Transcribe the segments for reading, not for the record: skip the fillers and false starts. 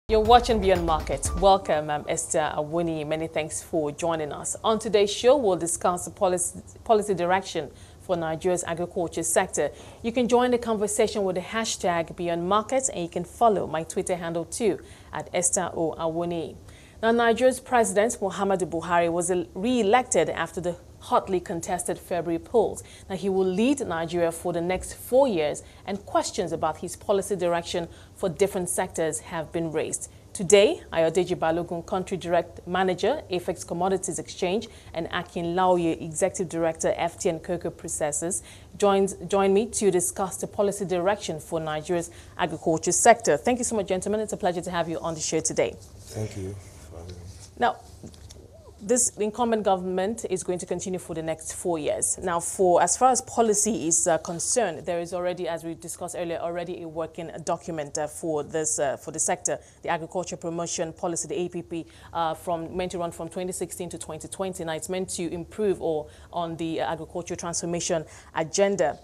You're watching Beyond Market. Welcome, I'm Esther Awoniyi. Many thanks for joining us. On today's show, we'll discuss the policy direction for Nigeria's agriculture sector. You can join the conversation with the hashtag Beyond Market, and you can follow my Twitter handle too at Esther Awoniyi. Now, Nigeria's President Muhammadu Buhari was re-elected after the hotly contested February polls. Now, he will lead Nigeria for the next 4 years, and questions about his policy direction for different sectors have been raised. Today, Ayodeji Balogun, Country Direct Manager, Afex Commodities Exchange, and Akin, Laoye, Executive Director, FTN Cocoa Processors, join me to discuss the policy direction for Nigeria's agriculture sector. Thank you so much, gentlemen. It's a pleasure to have you on the show today. Thank you for having me. Now, this incumbent government is going to continue for the next 4 years. Now, as far as policy is concerned, there is already, as we discussed earlier, already a working document for the sector, the Agriculture Promotion Policy, the APP, meant to run from 2016 to 2020. Now, it's meant to improve on the agriculture transformation agenda.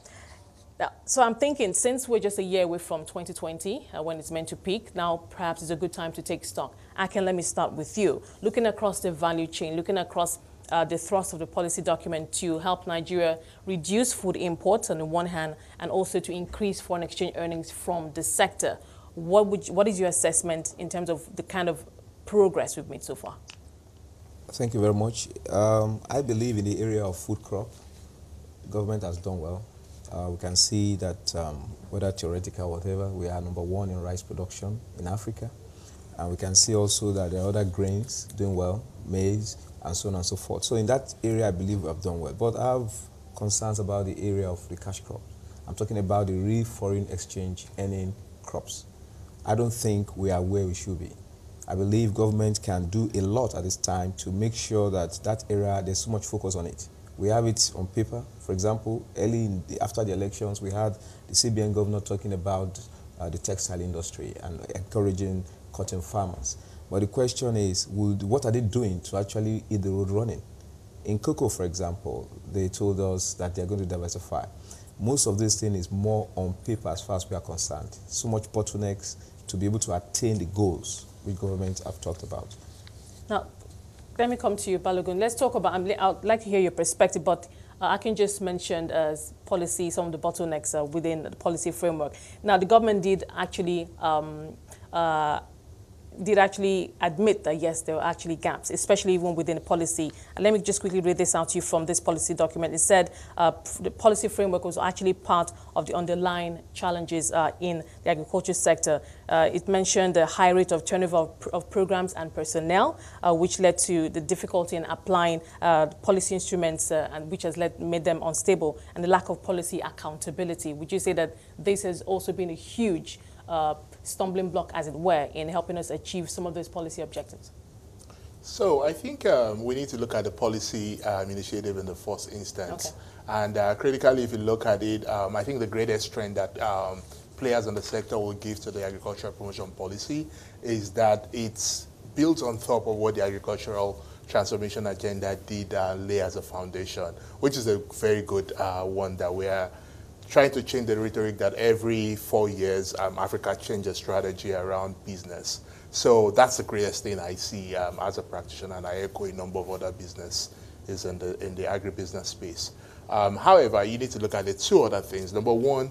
So I'm thinking, since we're just a year away from 2020, when it's meant to peak, now perhaps it's a good time to take stock. Akin, let me start with you. Looking across the value chain, looking across the thrust of the policy document to help Nigeria reduce food imports on the one hand, and also to increase foreign exchange earnings from the sector, what is your assessment in terms of the kind of progress we've made so far? Thank you very much. I believe in the area of food crop, the government has done well. We can see that whether theoretical or whatever, we are #1 in rice production in Africa. And we can see also that there are other grains doing well, maize, and so on and so forth. So in that area, I believe we have done well. But I have concerns about the area of the cash crop. I'm talking about the real foreign exchange earning crops. I don't think we are where we should be. I believe government can do a lot at this time to make sure that that area, there's so much focus on it. We have it on paper. For example, after the elections, we had the CBN governor talking about the textile industry and encouraging cotton farmers. But the question is, what are they doing to actually hit the road running? In cocoa, for example, they told us that they're going to diversify. Most of this thing is more on paper as far as we are concerned. So much bottlenecks to be able to attain the goals which government have talked about. Now, let me come to you, Balogun. Let's talk about, I'd like to hear your perspective, but Akin just mentioned policy, some of the bottlenecks within the policy framework. Now, the government did actually admit that, yes, there were actually gaps, especially even within the policy. And let me just quickly read this out to you from this policy document. It said the policy framework was actually part of the underlying challenges in the agriculture sector. It mentioned the high rate of turnover of programs and personnel, which led to the difficulty in applying policy instruments, and which has made them unstable, and the lack of policy accountability. Would you say that this has also been a huge stumbling block, as it were, in helping us achieve some of those policy objectives? So I think we need to look at the policy initiative in the first instance. Okay. And critically, if you look at it, I think the greatest strength that players in the sector will give to the agricultural promotion policy is that it's built on top of what the agricultural transformation agenda did lay as a foundation, which is a very good one that we are trying to change the rhetoric that every 4 years Africa changes strategy around business. So that's the greatest thing I see as a practitioner, and I echo a number of other businesses in the agribusiness space. However, you need to look at the two other things. Number one,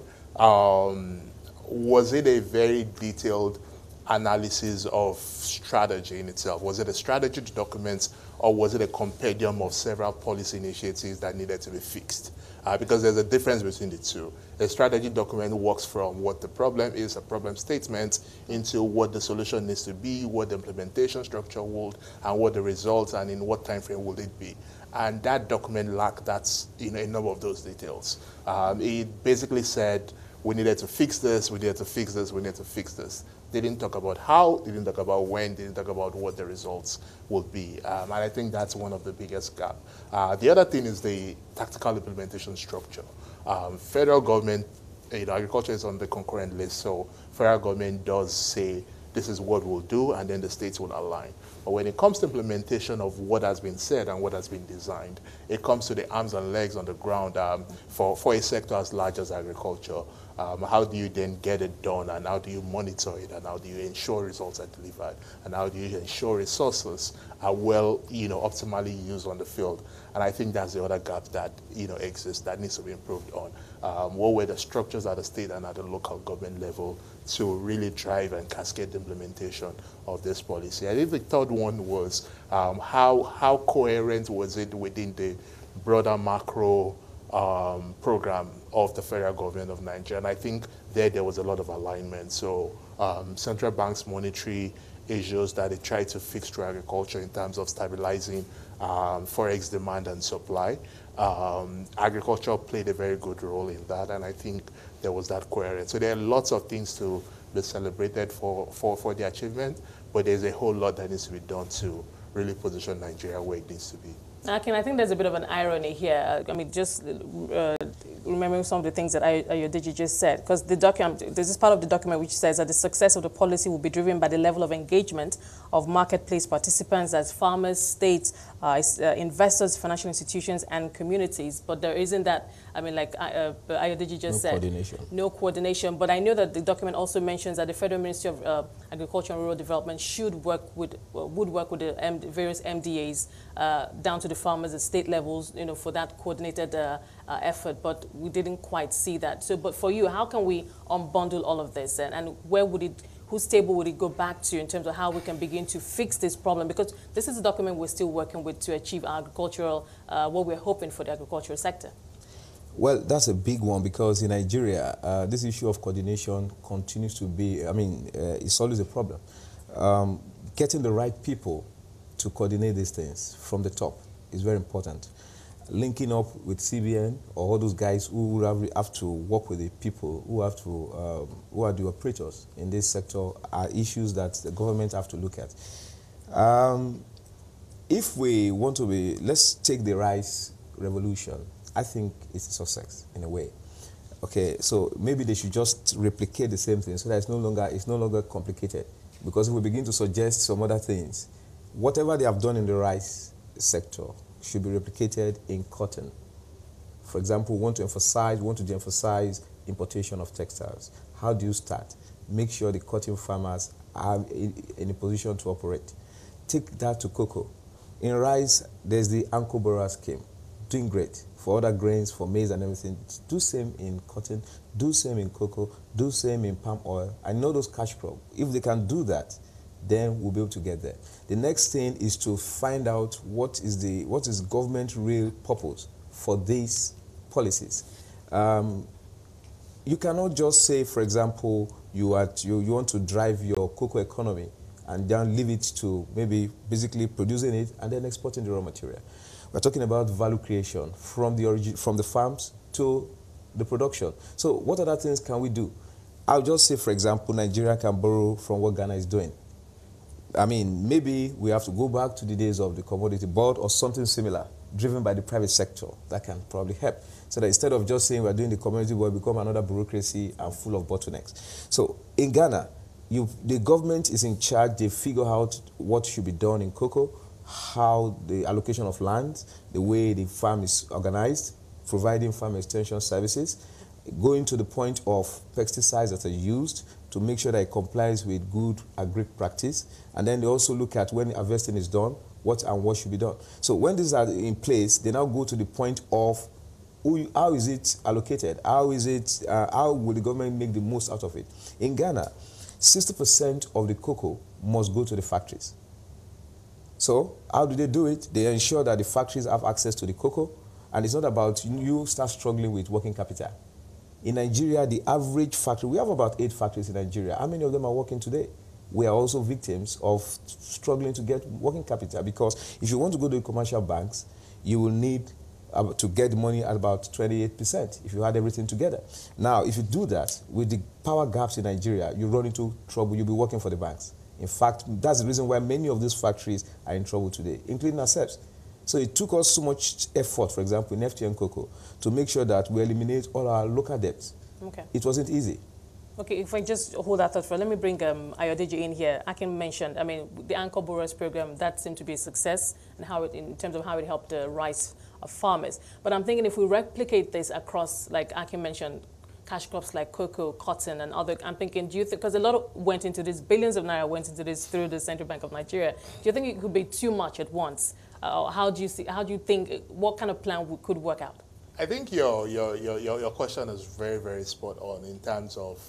was it a very detailed analysis of strategy in itself? Was it a strategy document, or was it a compendium of several policy initiatives that needed to be fixed? Because there's a difference between the two. A strategy document works from what the problem is, a problem statement, into what the solution needs to be, what the implementation structure would, and what the results, and in what time frame will it be. And that document lacked a number of those details. It basically said, we needed to fix this, we needed to fix this, we needed to fix this. They didn't talk about how, they didn't talk about when, they didn't talk about what the results would be. And I think that's one of the biggest gaps. The other thing is the tactical implementation structure. Federal government, agriculture is on the concurrent list, so federal government does say this is what we'll do, and then the states will align. But when it comes to implementation of what has been said and what has been designed, it comes to the arms and legs on the ground for a sector as large as agriculture. How do you then get it done, and how do you monitor it, and how do you ensure results are delivered, and how do you ensure resources are well, optimally used on the field? And I think that's the other gap that, exists that needs to be improved on. What were the structures at the state and at the local government level to really drive and cascade the implementation of this policy? I think the third one was how coherent was it within the broader macro program of the federal government of Nigeria? And I think there was a lot of alignment. So central bank's monetary issues that they tried to fix through agriculture in terms of stabilizing forex demand and supply. Agriculture played a very good role in that, and I think there was that coherence. So there are lots of things to be celebrated for the achievement, but there's a whole lot that needs to be done to really position Nigeria where it needs to be. Akin, I think there's a bit of an irony here. I mean, just remembering some of the things that Ayodeji just said, because the document, there's this part of the document which says that the success of the policy will be driven by the level of engagement of marketplace participants, as farmers, states, investors, financial institutions, and communities. But there isn't that, I mean, like Ayodeji just said, no coordination. But I know that the document also mentions that the Federal Ministry of Agriculture and Rural Development would work with the various MDAs down to the farmers at state levels, for that coordinated effort. But we didn't quite see that. So, but for you, how can we unbundle all of this, and where would it? Whose table would it go back to in terms of how we can begin to fix this problem? Because this is a document we're still working with to achieve agricultural, what we're hoping for the agricultural sector. Well, that's a big one, because in Nigeria, this issue of coordination continues to be, it's always a problem. Getting the right people to coordinate these things from the top is very important. Linking up with CBN or all those guys who have to work with the people who have to, who are the operators in this sector, are issues that the government have to look at. If we want to be, let's take the rice revolution. I think it's a success in a way. Okay, so maybe they should just replicate the same thing so that it's no longer complicated. Because if we begin to suggest some other things, whatever they have done in the rice sector should be replicated in cotton. For example, we want to de-emphasize importation of textiles. How do you start? Make sure the cotton farmers are in a position to operate. Take that to cocoa. In rice, there's the Anko Borrower scheme, doing great. For other grains, for maize and everything, do same in cotton, do same in cocoa, do same in palm oil. I know those cash crops. If they can do that, then we'll be able to get there. The next thing is to find out what is government real purpose for these policies. You cannot just say, for example, you want to drive your cocoa economy and then leave it to maybe basically producing it and then exporting the raw material. We're talking about value creation from the farms to the production. So what other things can we do? I'll just say, for example, Nigeria can borrow from what Ghana is doing. I mean, maybe we have to go back to the days of the commodity board or something similar, driven by the private sector. That can probably help. So that instead of just saying we're doing the commodity board, become another bureaucracy and full of bottlenecks. So in Ghana, the government is in charge. They figure out what should be done in cocoa, how the allocation of land, the way the farm is organized, providing farm extension services, going to the point of pesticides that are used to make sure that it complies with good agri practice. And then they also look at when harvesting is done, what should be done. So when these are in place, they now go to the point of how is it allocated? How will the government make the most out of it? In Ghana, 60% of the cocoa must go to the factories. So how do they do it? They ensure that the factories have access to the cocoa, and it's not about you start struggling with working capital. In Nigeria, the average factory, we have about 8 factories in Nigeria. How many of them are working today? We are also victims of struggling to get working capital, because if you want to go to the commercial banks, you will need to get money at about 28% if you had everything together. Now, if you do that, with the power gaps in Nigeria, you run into trouble. You'll be working for the banks. In fact, that's the reason why many of these factories are in trouble today, including ourselves. So it took us so much effort, for example, in FTN Cocoa, to make sure that we eliminate all our local debts. Okay. It wasn't easy. Okay, if I just hold that thought for, let me bring Ayodeji in here. Akin mentioned, I mean, the Anchor Borrowers program, that seemed to be a success, and how it, in terms of how it helped the rice farmers. But I'm thinking if we replicate this across, like Akin mentioned, cash crops like cocoa, cotton, and other. I'm thinking, do you think, because a lot went into this, billions of naira went into this through the Central Bank of Nigeria. Do you think it could be too much at once? How do you think, what kind of plan could work out? I think your question is very, very spot on in terms of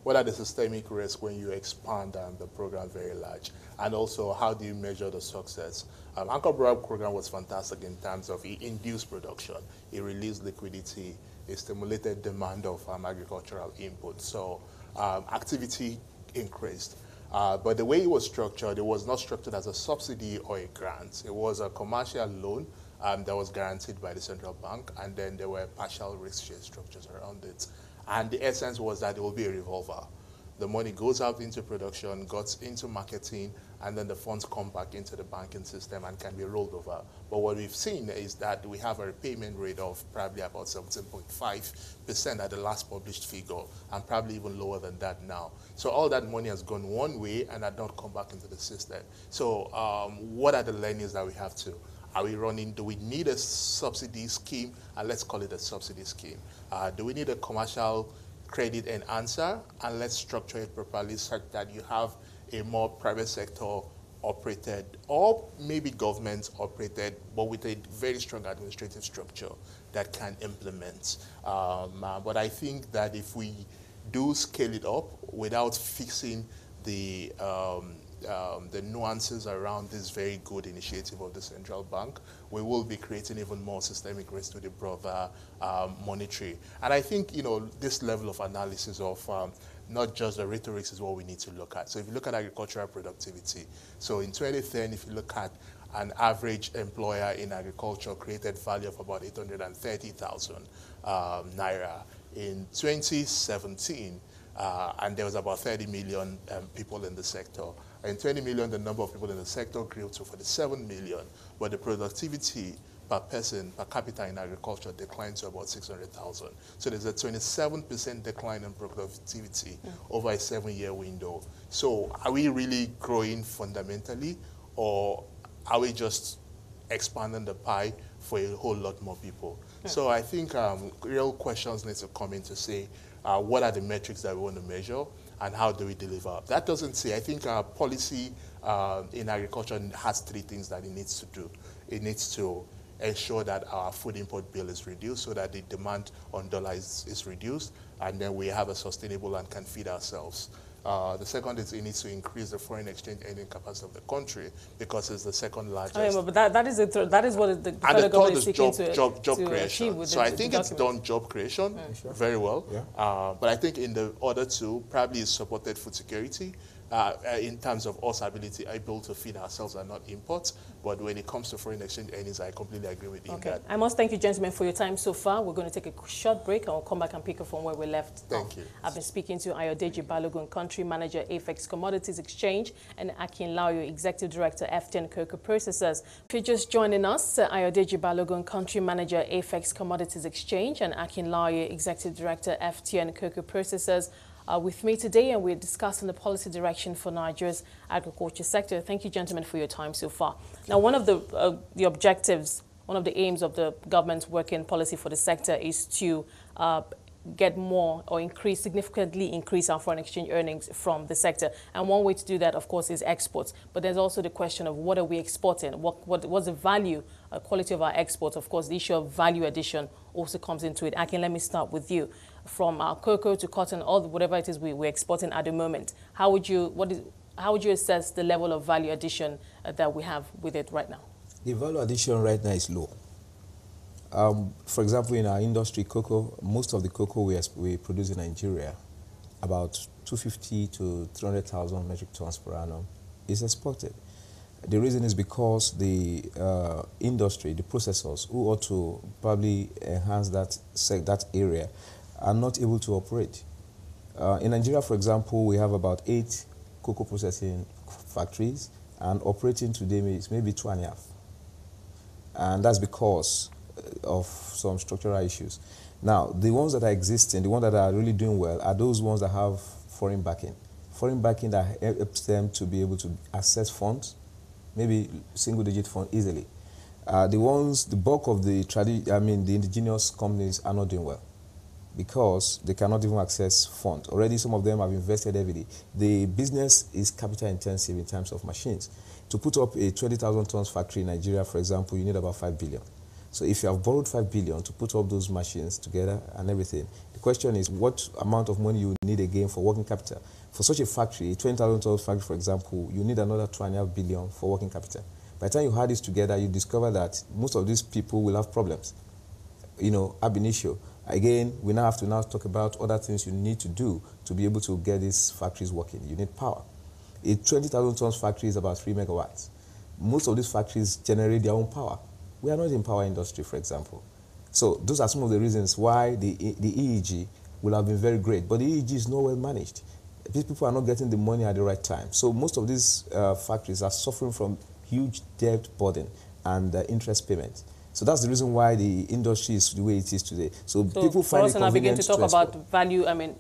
what are the systemic risks when you expand the program very large, and also how do you measure the success? Anchor program was fantastic in terms of it induced production, it released liquidity, it stimulated demand of agricultural input, so activity increased. But the way it was structured, it was not structured as a subsidy or a grant. It was a commercial loan that was guaranteed by the central bank, and then there were partial risk share structures around it. And the essence was that it will be a revolver. The money goes out into production, goes into marketing, and then the funds come back into the banking system and can be rolled over. But what we've seen is that we have a repayment rate of probably about 17.5% at the last published figure, and probably even lower than that now. So all that money has gone one way and had not come back into the system. So what are the learnings that we have to? Are we running, do we need a subsidy scheme? And let's call it a subsidy scheme. Do we need a commercial credit enhancer? And let's structure it properly such that you have a more private sector operated, or maybe government operated, but with a very strong administrative structure that can implement. But I think that if we do scale it up without fixing the nuances around this very good initiative of the central bank, we will be creating even more systemic risk to the broader monetary. And I think, this level of analysis of not just the rhetorics is what we need to look at. So if you look at agricultural productivity, so in 2010, if you look at an average employer in agriculture created value of about 830,000 naira. In 2017, and there was about 30 million people in the sector. In 20 million, the number of people in the sector grew to 47 million, but the productivity per person, per capita in agriculture declined to about 600,000. So there's a 27% decline in productivity over a 7-year window. So are we really growing fundamentally, or are we just expanding the pie for a whole lot more people? So I think real questions need to come in to say, what are the metrics that we want to measure, and how do we deliver? That doesn't say, I think our policy in agriculture has 3 things that it needs to do. It needs to ensure that our food import bill is reduced so that the demand on dollars is reduced, and then we have a sustainable and can feed ourselves. The second is it needs to increase the foreign exchange earning capacity of the country, because it's the second largest. I mean, but that is what the federal government is seeking to creation. So I think it's done job creation very well. Yeah. But I think in the other two, probably it's supported food security. In terms of us able to feed ourselves and not imports. But when it comes to foreign exchange earnings, I completely agree with you. Okay. I must thank you, gentlemen, for your time so far. We're going to take a short break, and we'll come back and pick up from where we left. Thank you. I've been speaking to Ayodeji Balogun, Country Manager, Afex Commodities Exchange, and Akin, Laoye, Executive Director, FTN Cocoa Processors. If you're just joining us, Ayodeji Balogun, Country Manager, Afex Commodities Exchange, and Akin, Laoye, Executive Director, FTN Cocoa Processors, with me today, and we're discussing the policy direction for Nigeria's agriculture sector. Thank you, gentlemen, for your time so far. Now, one of the objectives, one of the aims of the government's working policy for the sector is to get more or significantly increase our foreign exchange earnings from the sector. And one way to do that, of course, is exports. But there's also the question of what are we exporting? What's the value, quality of our exports? Of course, the issue of value addition also comes into it. Akin, let me start with you. From our cocoa to cotton, whatever it is we're exporting at the moment, how would you assess the level of value addition that we have with it right now? The value addition right now is low. For example, in our industry, cocoa, most of the cocoa we produce in Nigeria, about 250 to 300,000 metric tons per annum, is exported. The reason is because the industry, the processors, who ought to probably enhance that area, are not able to operate. In Nigeria, for example, we have about 8 cocoa processing factories, and operating today is maybe 2.5. And that's because of some structural issues. Now, the ones that are existing, the ones that are really doing well, are those ones that have foreign backing. Foreign backing that helps them to be able to access funds, maybe single-digit fund easily. The bulk of the indigenous companies are not doing well. because they cannot even access funds. Already some of them have invested heavily. The business is capital intensive in terms of machines. To put up a 20,000 tons factory in Nigeria, for example, you need about 5 billion. So if you have borrowed 5 billion to put up those machines together and everything, the question is what amount of money you need again for working capital. For such a factory, a 20,000 tons factory, for example, you need another 2.5 billion for working capital. By the time you add this together, you discover that most of these people will have problems. You know, ab initio. Again, we now have to talk about other things you need to do to be able to get these factories working. You need power. A 20,000 tons factory is about 3 megawatts. Most of these factories generate their own power. We are not in power industry, for example. So those are some of the reasons why the EEG will have been very great. But the EEG is not well managed. These people are not getting the money at the right time. So most of these factories are suffering from huge debt burden and interest payments. So that's the reason why the industry is the way it is today. So people find it convenient begin to talk about export. value. I mean,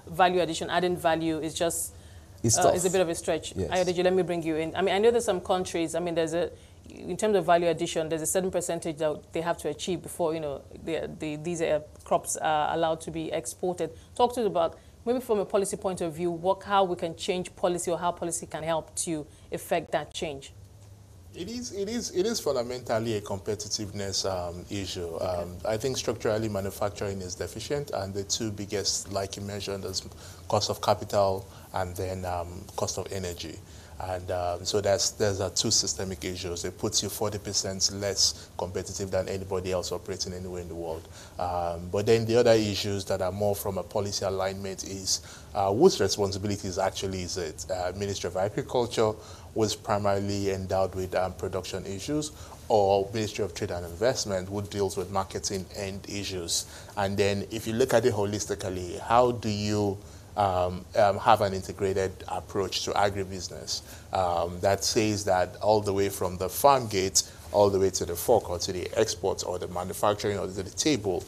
value addition, adding value is just it's a bit of a stretch. Yes. Ayodeji, let me bring you in. I mean, I know there's some countries. I mean, in terms of value addition, there's a certain percentage that they have to achieve before these crops are allowed to be exported. Talk to us about maybe from a policy point of view, how we can change policy or how policy can help to effect that change. It is fundamentally a competitiveness issue. Okay. I think structurally manufacturing is deficient, and the two biggest, like you mentioned, is cost of capital and then cost of energy. And so there's two systemic issues. It puts you 40% less competitive than anybody else operating anywhere in the world. But then the other issues that are more from a policy alignment is whose responsibilities actually is it? Ministry of Agriculture was primarily endowed with production issues, or Ministry of Trade and Investment, who deals with marketing end issues. And then if you look at it holistically, how do you have an integrated approach to agribusiness that says that all the way from the farm gate all the way to the fork or to the export or the manufacturing or to the table,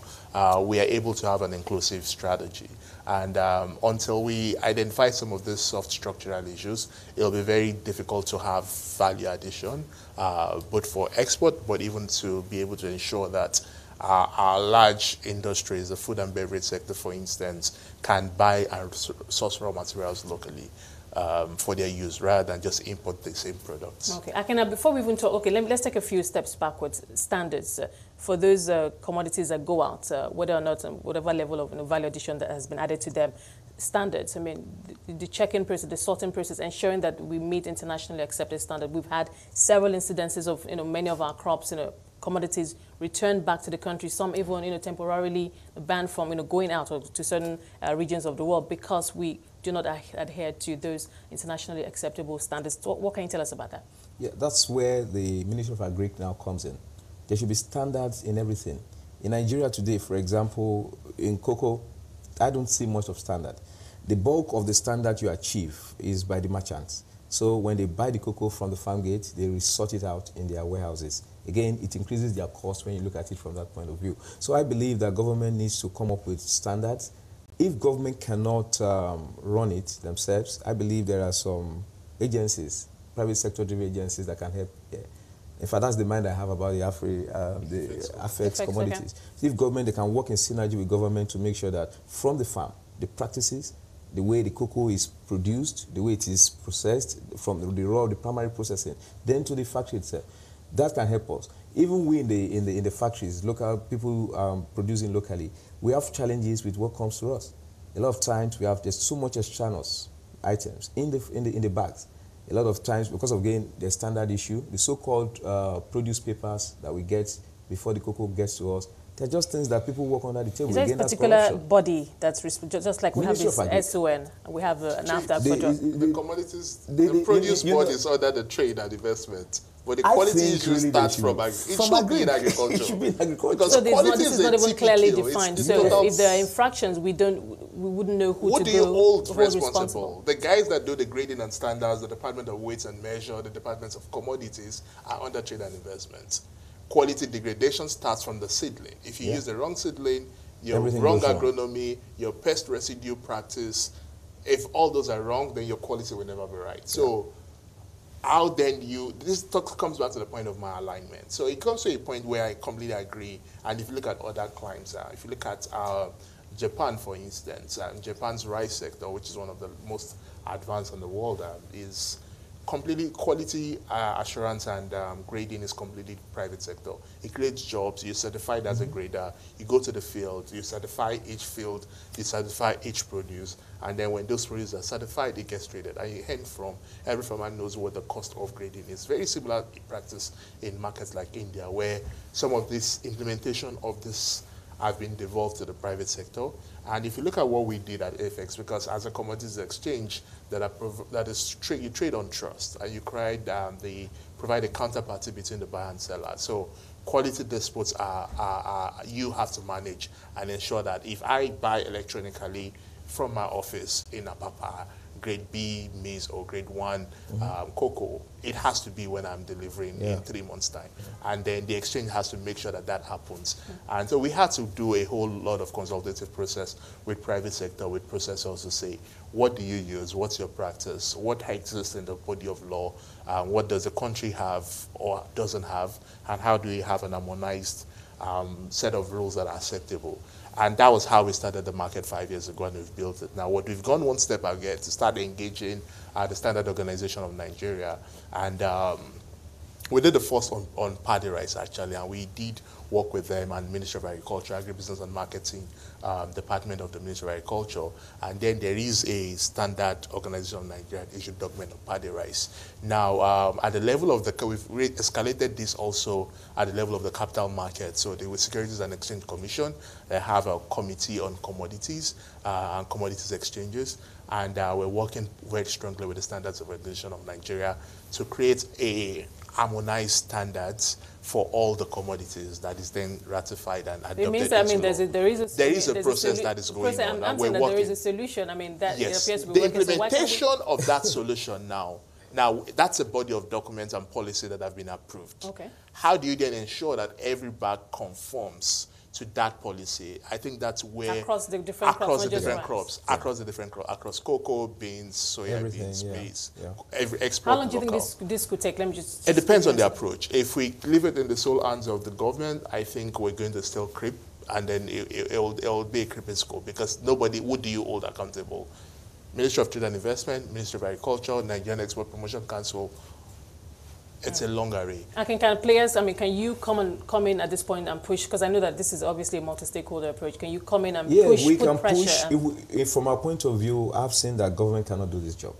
we are able to have an inclusive strategy. And until we identify some of these soft structural issues, it'll be very difficult to have value addition, both for export, but even to be able to ensure that our large industries, the food and beverage sector, for instance, can buy and source raw materials locally for their use rather than just import the same products. Okay, Akin, before we even talk, okay, let's take a few steps backwards. Standards for those commodities that go out, whether or not, whatever level of value addition that has been added to them. Standards, I mean, the checking process, the sorting process, ensuring that we meet internationally accepted standards. We've had several incidences of, many of our crops, commodities returned back to the country, some even, temporarily banned from, going out to certain regions of the world because we do not adhere to those internationally acceptable standards. What can you tell us about that? Yeah, that's where the Ministry of Agri now comes in. There should be standards in everything. In Nigeria today, for example, in cocoa, I don't see much of standard. The bulk of the standard you achieve is by the merchants. So when they buy the cocoa from the farm gate, they resort it out in their warehouses. Again, it increases their cost when you look at it from that point of view. So I believe that government needs to come up with standards. If government cannot run it themselves, I believe there are some agencies, private sector-driven agencies that can help. Yeah. In fact, that's the mind I have about the Afex Commodities. Okay. If government, they can work in synergy with government to make sure that from the farm, the practices, the way the cocoa is produced, the way it is processed, from the raw, the primary processing, then to the factory itself, that can help us. Even we in the factories, local people producing locally, we have challenges with what comes to us. A lot of times there's so much extraneous items in the bags. A lot of times, because of, again, the standard issue, the so-called produce papers that we get before the cocoa gets to us, they're just things that people work under the table. Is there a particular body that's just like we have this SON, we have an after the commodities, the produce body is under the trade and investment. But the quality issue starts from agriculture. It should be in agriculture. It should be in agriculture. Because so this is not even clearly defined. So if there are infractions, we wouldn't know who to do. Who do you hold responsible? The guys that do the grading and standards, the Department of Weights and Measure, the Departments of Commodities are under trade and investment. Quality degradation starts from the seedling. If you use the wrong seedling, your wrong agronomy, your pest residue practice, if all those are wrong, then your quality will never be right. So how then this comes back to the point of my alignment. So it comes to a point where I completely agree. And if you look at other climes, if you look at Japan, for instance, Japan's rice sector, which is one of the most advanced in the world, is completely quality assurance and grading is completely private sector. It creates jobs. You're certified as a grader. You go to the field. You certify each field. You certify each produce. And then when those produce are certified, it gets traded. And you hand from, every farmer knows what the cost of grading is. Very similar practice in markets like India, where some of this implementation of this have been devolved to the private sector. And if you look at what we did at Afex, because as a commodities exchange, you trade on trust, and you provide a counterparty between the buyer and seller. So quality disputes you have to manage and ensure that if I buy electronically from my office in Apapa, grade B maize or grade 1 cocoa, it has to be when I'm delivering in 3 months' time. And then the exchange has to make sure that that happens. And so we had to do a whole lot of consultative process with private sector, with processors to say, what do you use? What's your practice? What exists in the body of law? What does the country have or doesn't have? And how do we have an harmonized set of rules that are acceptable? And that was how we started the market 5 years ago, and we've built it. Now, what we've gone one step ahead to start engaging the Standard Organization of Nigeria. And we did the first on paddy rice, actually, and we did work with them and Ministry of Agriculture, Agribusiness and Marketing Department of the Ministry of Agriculture. And then there is a Standard Organization of Nigeria issued document on paddy rice. Now, at the level of we've escalated this also at the level of the capital market. So the Securities and Exchange Commission, they have a committee on commodities and commodities exchanges. And we're working very strongly with the Standards Organization of Nigeria to create a harmonized standards for all the commodities that is then ratified and adopted. It means that, there is a process that is going on. I'm saying that there is a solution. I mean, that yes. it appears to be working. The implementation of that solution now, that's a body of documents and policy that have been approved. Okay. How do you then ensure that every bag conforms to that policy? I think that's where across the different crops, across cocoa, beans, soya beans, maize, every export. How long do you think this could take? Let me just. It depends on the approach. If we leave it in the sole hands of the government, I think we're going to still creep, and then it'll be a creeping scope because who do you hold accountable? Ministry of Trade and Investment, Ministry of Agriculture, Nigerian Export Promotion Council. It's a long array. Akin, can you come in at this point and push? Because I know that this is obviously a multi-stakeholder approach. Can you come in and push? We can push. From our point of view, I've seen that government cannot do this job.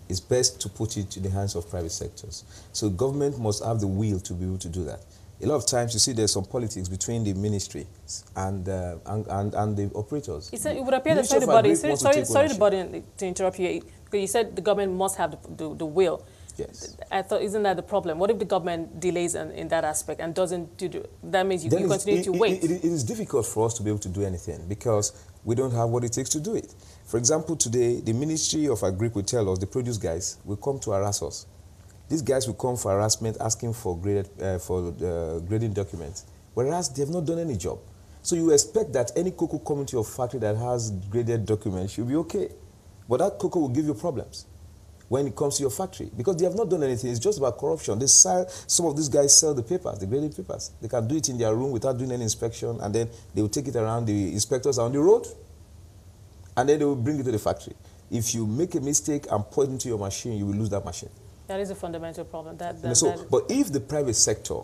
It's best to put it in the hands of private sectors. So government must have the will to be able to do that. A lot of times you see there's some politics between the ministry and the operators. It would appear that sorry to interrupt you, because you said the government must have the will. Yes. I thought, isn't that the problem? What if the government delays in that aspect and doesn't do that? Means you continue to wait. It is difficult for us to be able to do anything because we don't have what it takes to do it. For example, today, the Ministry of Agri will tell us, the produce guys will come to harass us. These guys will come for harassment, asking for grading documents, whereas they have not done any job. So you expect that any cocoa coming to your factory that has graded documents should be okay. But that cocoa will give you problems when it comes to your factory because they have not done anything. It's just about corruption. Some of these guys sell the papers, the graded papers. They can do it in their room without doing any inspection, and then they will take it around. The inspectors are on the road, and then they will bring it to the factory. If you make a mistake and put it into your machine, you will lose that machine. That is a fundamental problem. But if the private sector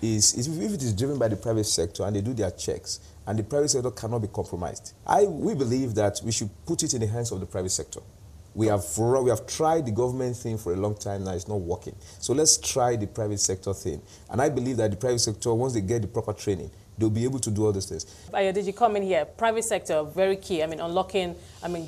if it is driven by the private sector and they do their checks, and the private sector cannot be compromised, we believe that we should put it in the hands of the private sector. We have tried the government thing for a long time now. It's not working. So let's try the private sector thing. And I believe that the private sector, once they get the proper training, they'll be able to do all those things. Ayodeji, come in here. Private sector, very key. Unlocking,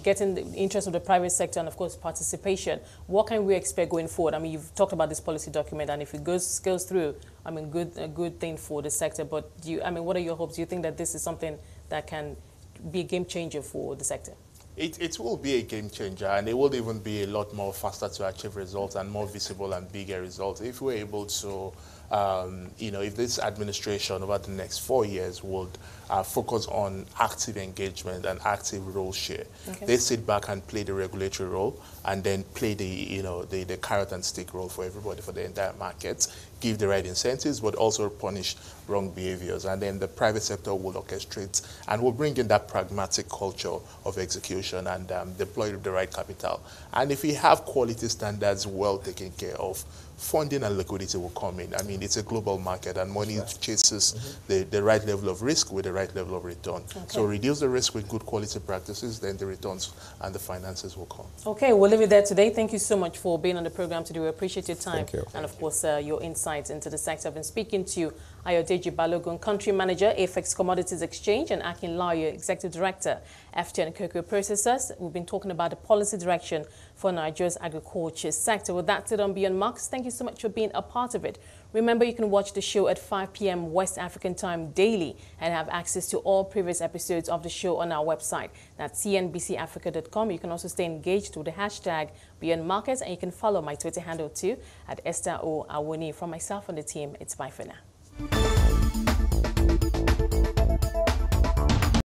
getting the interest of the private sector and, of course, participation. What can we expect going forward? You've talked about this policy document, and if it goes through, a good thing for the sector. But what are your hopes? Do you think that this is something that can be a game changer for the sector? It will be a game changer, and it will even be a lot more faster to achieve results and more visible and bigger results if we're able to, if this administration over the next 4 years would focus on active engagement and active role share. Okay. They sit back and play the regulatory role, and then play the carrot and stick role for everybody, for the entire market, give the right incentives, but also punish wrong behaviors. And then the private sector will orchestrate and will bring in that pragmatic culture of execution and deploy the right capital. And if we have quality standards well taken care of, funding and liquidity will come in. I mean, it's a global market, and money chases the right level of risk with the right level of return. Okay. So reduce the risk with good quality practices, then the returns and the finances will come. Okay, we'll leave it there today. Thank you so much for being on the program today. We appreciate your time. Thank you. And of course, your insights into the sector. I've been speaking to Ayodeji Balogun, Country Manager, Afex Commodities Exchange, and Akin, Laoye, Executive Director, FTN Cocoa Processors. We've been talking about the policy direction for Nigeria's agriculture sector. With that said, on Beyond Marks, thank you so much for being a part of it. Remember, you can watch the show at 5 p.m. West African time daily and have access to all previous episodes of the show on our website. That's cnbcafrica.com. You can also stay engaged with the hashtag Beyond Markets, and you can follow my Twitter handle too at Esther or Awoniyi. From myself and the team, it's bye for now.